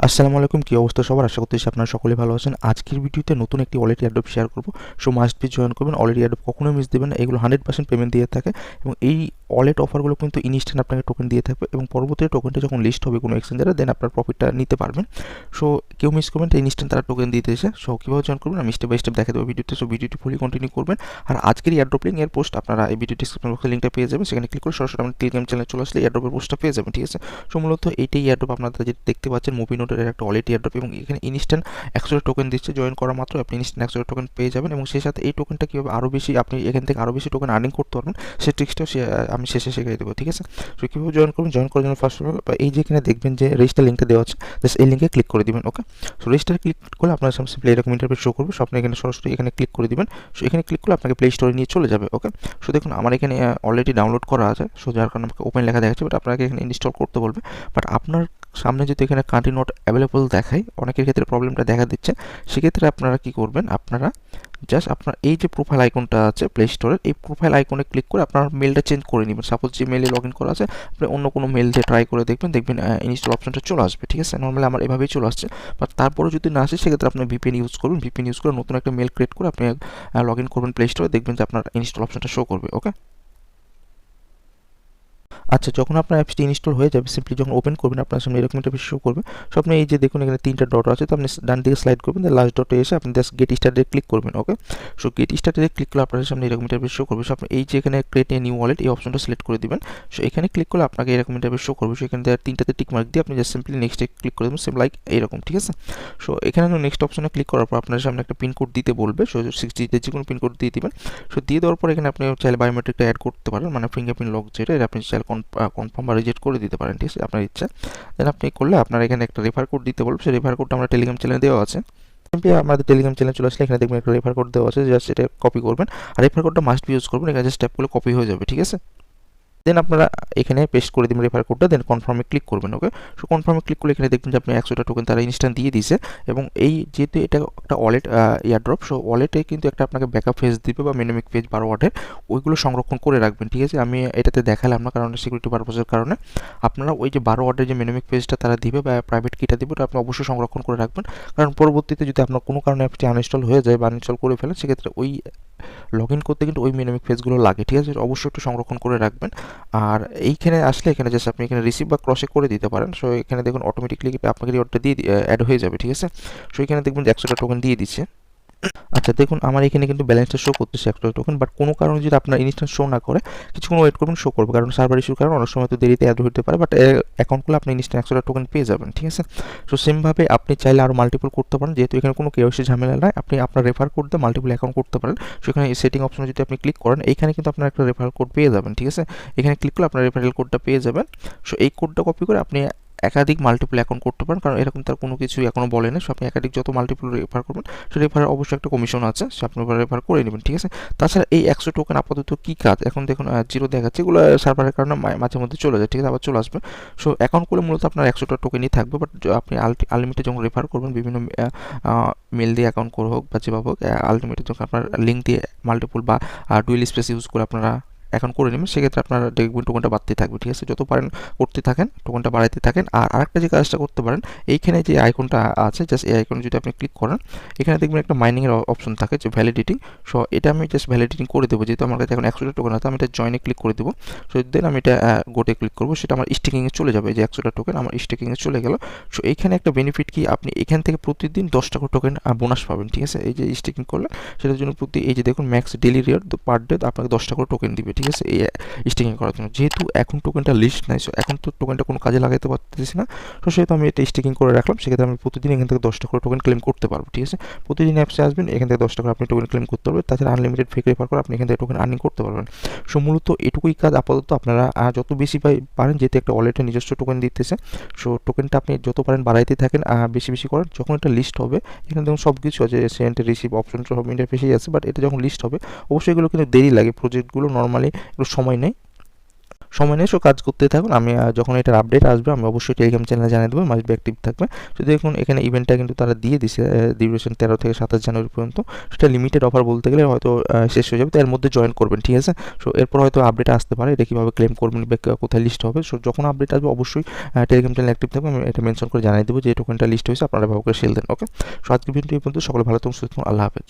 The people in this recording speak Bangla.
আসসালামু আলাইকুম, কি অবস্থা সবার? আশা করতেছি আপনারা সকলেই ভালো আছেন। আজকের ভিডিওতে নতুন একটি ওয়ালেট এয়ারড্রপ শেয়ার করব। সো মাস্ট বি জয়েন করবেন। ওয়ালেট এয়ারড্রপ কখনোই মিস দেবেন না। এগুলো 100% পেমেন্ট দিয়ে থাকে এবং এই ওয়ালেট অফারগুলো কিন্তু ইনস্ট্যান্ট আপনাকে টোকেন দিয়ে থাকবে এবং পরবর্তীতে টোকেনটা যখন লিস্ট হবে কোনো এক্সচেঞ্জারে দেন আপনার প্রফিটটা নিতে পারবেন। সো কেউ মিস করবেন, এটা ইনস্ট্যান্ট তারা টোকেন দিয়ে দিয়েছে। সো কীভাবে জয়েন করবেন আমি স্টেপ বাই স্টেপ দেখে দেবো ভিডিওতে। সো ভিডিওটি ফুলি কন্টিনিউ করবেন। আর আজকের এয়ারড্রপ লিঙ্ক এর পোস্ট আপনারা এই ভিডিও ডিসক্রিপশন বক্সে লিঙ্কটা পেয়ে যাবেন। সেখানে ক্লিক করে সরাসরি আমার টেলিগ্রাম চ্যানেলে চলে আসলে এয়ারড্রপের পোস্টটা পেয়ে যাবেন, ঠিক আছে? সো মূলত এইটাই এয়ারড্রপ, আপনারা যেটা দেখতে পাচ্ছেন মুভি নোটের একটা ওয়ালেট এয়ারড্রপ এবং এখানে ইনস্ট্যান্ট 100 টোকেন দিচ্ছে। জয়েন করা মাত্র আপনি ইনস্ট্যান্ট 100 টোকেন পেয়ে যাবেন এবং সেই সাথে এই টোকেনটা কীভাবে আরও বেশি আপনি এখান থেকে আরও বেশি টোকেন আর্নিং করতে পারবেন সেই ট্রিক্সটাও আমি শেষে শিখিয়ে দেবো, ঠিক আছে? সো কীভাবে জয়েন করবেন, জয়েন করার জন্য ফার্স্ট অফ অল এই যে এখানে দেখবেন যে রেজিস্টার লিঙ্কটা দেওয়া আছে, জাস্ট এই লিঙ্কে ক্লিক করে দিবেন। ওকে, সো রেজিস্টার ক্লিক করলে আপনার সামনে সিম্পলি এরকম ইন্টারফেস শো করবে। সো আপনি এখানে সরাসরি এখানে ক্লিক করে দিবেন। সো এখানে ক্লিক করলে আপনাকে প্লে স্টোরে নিয়ে চলে যাবে। ওকে, সো দেখুন আমার এখানে অলরেডি ডাউনলোড করা আছে। সো যার কারণে আমাকে ওপেন লেখা দেখাচ্ছে, বাট আপনাকে এখানে ইনস্টল করতে বলবে। বাট আপনার সামনে যদি এখানে কান্ট্রি নট অ্যাভেলেবল দেখায়, অনেকের ক্ষেত্রে প্রবলেমটা দেখা দিচ্ছে, সেক্ষেত্রে আপনারা কি করবেন, আপনারা জাস্ট আপনার এই যে প্রোফাইল আইকনটা আছে প্লে স্টোরের, এই প্রোফাইল আইকনে ক্লিক করে আপনার মেলটা চেঞ্জ করে নেবেন। সাপোজ যে মেলে লগ ইন করা আছে আপনি অন্য কোনো মেল দিয়ে ট্রাই করে দেখবেন, ইনস্টল অপশনটা চলে আসবে, ঠিক আছে? নর্মালি আমার এভাবেই চলে আসছে, বাট তারপরে যদি না আসে সেক্ষেত্রে আপনি ভিপিএন ইউজ করবেন। ভিপিএন ইউজ করে নতুন একটা মেল ক্রিয়েট করে আপনি লগ ইন করবেন প্লে স্টোরে, দেখবেন যে আপনার ইনস্টল অপশনটা শো করবে। ওকে, আচ্ছা, যখন আপনার অ্যাপসটি ইনস্টল হয়ে যাবে সিম্পলি যখন ওপেন করবেন আপনার সামনে এরকম একটা শো করবে। সো আপনি এই যে দেখুন এখানে 3টা ডট আছে, তো আপনি ডান দিকে স্লাইড করবেন, দেন লাস্ট ডটে এসে আপনি জাস্ট গেট স্টার্টেড ক্লিক করবেন। ওকে, সো গেট স্টার্টেড ক্লিক করলে আপনার সামনে এরকম ইন্টারফেস শো করবে। সো আপনি এই যে এখানে ক্রিয়েট এ নিউ ওয়ালেট এই অপশনটা সিলেক্ট করে দিবেন। সো এখানে ক্লিক করলে আপনাকে এরকম ইন্টারফেস শো করবে। সো এখানে 3টাতে টিক মার্ক দিয়ে আপনি জাস্ট সিম্পলি নেক্সটে ক্লিক করে দেবেন, সেম লাইক এইরকম, ঠিক আছে? সো এখানে নেক্সট অপশনে ক্লিক করার পর আপনার সামনে একটা পিন কোড দিতে বলবে। সো 6 ডিজিটের যে কোনো পিন কোড দিয়ে দিবেন। সো দিয়ে দেওয়ার পর এখানে আপনি চাইলে বায়োমেট্রিকটা অ্যাড করতে পারেন, মানে ফিঙ্গারপ্রিন্ট লক যেটা, এটা আপনি চাইলে কনফার্ম বা রিজেক্ট করে দিতে পারেন, ঠিক আছে? আপনার ইচ্ছা। দেন আপনি করলে আপনার এখানে একটা রেফার কোড দিতে বলবে। সেই রেফার কোডটা আমরা টেলিগ্রাম চ্যানেলে দেওয়া আছে। সিম্পলি আমাদের টেলিগ্রাম চ্যানেল চলে আসলে এখানে দেখবেন একটা রেফার কোড দেওয়া আছে, জাস্ট এটা কপি করবেন। আর রেফার কোডটা মাস্ট বি ইউজ করবেন, এখানে জাস্ট ট্যাপ করলে কপি হয়ে যাবে, ঠিক আছে? দেন আপনারা এখানে পেস্ট করে দিবেন রেফার কোডটা, দেন কনফার্মে ক্লিক করবেন। ওকে, সো কনফার্মে ক্লিক করলে এখানে দেখবেন যে আপনি 100টা টোকেন তারা ইনস্ট্যান্ট দিয়ে দিয়েছে এবং এই যেহেতু এটা একটা ওয়ালেট এয়ারড্রপ, সো ওয়ালেটে কিন্তু একটা আপনাকে ব্যাকআপ পেজ দিবে বা মিনিমিক পেজ 12 ওয়াটের, ওইগুলো সংরক্ষণ করে রাখবেন, ঠিক আছে? আমি এটাতে দেখালাম না কারণ সিকিউরিটি পারপোজের কারণে। আপনারা ওই যে 12 ওয়াটের যে মিনিমিক পেজটা তারা দিবে বা প্রাইভেট কিটা দিবে, ওটা আপনি অবশ্যই সংরক্ষণ করে রাখবেন। কারণ পরবর্তীতে যদি আপনার কোনো কারণে অ্যাপটি আনইনস্টল হয়ে যায় বা আনইনস্টল করে ফেলেন, সেক্ষেত্রে ওই লগ ইন করতে কিন্তু ওই মিনিমিক পেজগুলো লাগে, ঠিক আছে? অবশ্যই একটু সংরক্ষণ করে রাখবেন। আর এইখানে আসলে এখানে জাস্ট আপনি এখানে রিসিভ বা ক্রসে করে দিতে পারেন। সো এখানে দেখুন অটোমেটিকলি আপনাকে রিওয়ার্ডটা দিয়ে অ্যাড হয়ে যাবে, ঠিক আছে? সো এখানে দেখবেন যে 100টা টোকেন দিয়ে দিচ্ছে। আচ্ছা দেখুন আমার এখানে কিন্তু ব্যালেন্সটা শো করতেছে 100 টোকেন, বাট কোনো কারণে যদি আপনার ইনস্ট্যান্ট শো না করে কিছুক্ষণ ওয়েট করবেন, শো করবে, কারণ সার্ভার ইস্যুর কারণে অনেক সময় তো দেরিতে অ্যাড হতে পারে। বাট অ্যাকাউন্ট করলে আপনি ইনস্ট্যান্ট 100টা টোকেন পেয়ে যাবেন, ঠিক আছে? সো সেমভাবে আপনি চাইলে আরও মাল্টিপল করতে পারেন, যেহেতু এখানে কোনো কেওয়াইসি ঝামেলা নাই। আপনি আপনার রেফার কোড দিয়ে মাল্টিপল অ্যাকাউন্ট করতে পারেন। সেখানে সেটিং অপশনে যদি আপনি ক্লিক করেন, এইখানে কিন্তু আপনার একটা রেফারেল কোড পেয়ে যাবেন, ঠিক আছে? এখানে ক্লিক করলে আপনার রেফারেল কোডটা পেয়ে যাবেন। সো এই কোডটা কপি করে আপনি একাধিক মাল্টিপল অ্যাকাউন্ট করতে পারেন, কারণ এরকম তার কোনো কিছুই এখনও বলেনি। সো আপনি একাধিক যত মাল্টিপল রেফার করবেন, সে রেফারের অবশ্যই একটা কমিশন আছে, সে আপনি রেফার করে নেবেন, ঠিক আছে? তাছাড়া এই 100 টোকেন আপাতত কী কাজ, এখন দেখুন জিরো দেখাচ্ছে, এগুলো সার্ভারের কারণে মাঝে মধ্যে চলে যায়, ঠিক আছে? আবার চলে আসবে। সো অ্যাকাউন্ট করলে মূলত আপনার 100টা টোকেনই থাকবে, বাট আপনি আনলিমিটেড যখন রেফার করবেন বিভিন্ন মেল দিয়ে অ্যাকাউন্ট করে হোক বা যেভাবে হোক, আলটিমেটলি যখন আপনার লিঙ্ক দিয়ে মাল্টিপল বা ডুয়েল স্পেস ইউজ করে আপনারা এখন করে নেবেন, সেক্ষেত্রে আপনারা দেখবেন টোকেনটা বাড়তেই থাকবে, ঠিক আছে? যত পারেন করতে থাকেন, টোকেনটা বাড়াইতে থাকেন। আর আরেকটা যে কাজটা করতে পারেন, এইখানে যে আইকনটা আছে জাস্ট এই আইকনে যদি আপনি ক্লিক করেন, এখানে দেখবেন একটা মাইনিংয়ের অপশন থাকে যে ভ্যালিডিটিং। সো এটা আমি জাস্ট ভ্যালিডিটিং করে দেবো, যেহেতু আমার কাছে এখন 100টা টোকেন আছে, আমি এটা জয়েনে ক্লিক করে দেবো। সো দেন আমি এটা গোটে ক্লিক করবো, সেটা আমার স্টেকিংয়ে চলে যাবে, যে 100টা টোকেন আমার স্টেকিংয়ে চলে গেল। সো এইখানে একটা বেনিফিট কি, আপনি এখান থেকে প্রতিদিন 10টা করে টোকেন বোনাস পাবেন, ঠিক আছে? এই যে স্টেকিং করলে সেটার জন্য এই যে দেখুন max daily reward per day আপনাকে 10টা করে টোকেন দিবে, ঠিক আছে? এই স্টেকিং করার জন্য। যেহেতু এখন টোকেনটা লিস্ট নাই, সো এখন তো টোকেনটা কোনো কাজে লাগাতে পারতেছি না, তো সেহেতু আমি এটা স্টেকিং করে রাখলাম। সেক্ষেত্রে আমি প্রতিদিন এখান থেকে 10টা করে টোকেন ক্লেম করতে পারবো, ঠিক আছে? প্রতিদিন অ্যাপসে আসবেন, এখান থেকে 10টা করে আপনি টোকেন ক্লেম করতে পারবেন। তাছাড়া আনলিমিটেড ফেক রেফার করে আপনি এখান থেকে টোকেন আর্নিং করতে পারবেন। সো মূলত এটুকুই কাজ আপাতত। আপনারা যত বেশি পারেন, যেহেতু একটা ওয়ালেটে নিজস্ব টোকেন দিতেছে, সো টোকেনটা আপনি যত পারেন বাড়াইতে থাকেন, বেশি বেশি করেন। যখন এটা লিস্ট হবে, এখানে দেখুন সব কিছু আছে, সেন্ড রিসিভ অপশন সব ইন্টারফেসেই আছে, বাট এটা যখন লিস্ট হবে অবশ্যই এগুলো কিন্তু দেরি লাগে, প্রজেক্টগুলো নর্মালি একটু সময় নেয়। সময় নেই, সো কাজ করতে থাকুন। আমি যখন এটার আপডেট আসবে আমি অবশ্যই টেলিগ্রাম চ্যানেলে জানিয়ে দেবো, মাস্ট বি অ্যাক্টিভ থাকবে। তো দেখুন এখানে ইভেন্টটা কিন্তু তারা দিয়ে দিছে ডিউরেশন 13 থেকে 27 জানুয়ারি পর্যন্ত। সেটা লিমিটেড অফার বলতে গেলে হয়তো শেষ হয়ে যাবে, তো এর মধ্যে জয়েন করবেন, ঠিক আছে। সো এরপর হয়তো আপডেট আসতে পারে, এটা কীভাবে ক্লেম করবেন বা কোথায় লিস্ট হবে। সো যখন আপডেট আসবে অবশ্যই টেলিগ্রাম চ্যানেল অ্যাক্টিভ থাকবে, আমি এটা মেনশন করে জানিয়ে দেবো যে টোকেনটা লিস্ট হয়েছে, আপনারা ভাবে করে সেল দেন। ওকে, সো আজকের ভিডিওটি এই পর্যন্ত। সকলে ভালো থাকুন, সুস্থ থাকুন, আল্লাহ হাফেজ।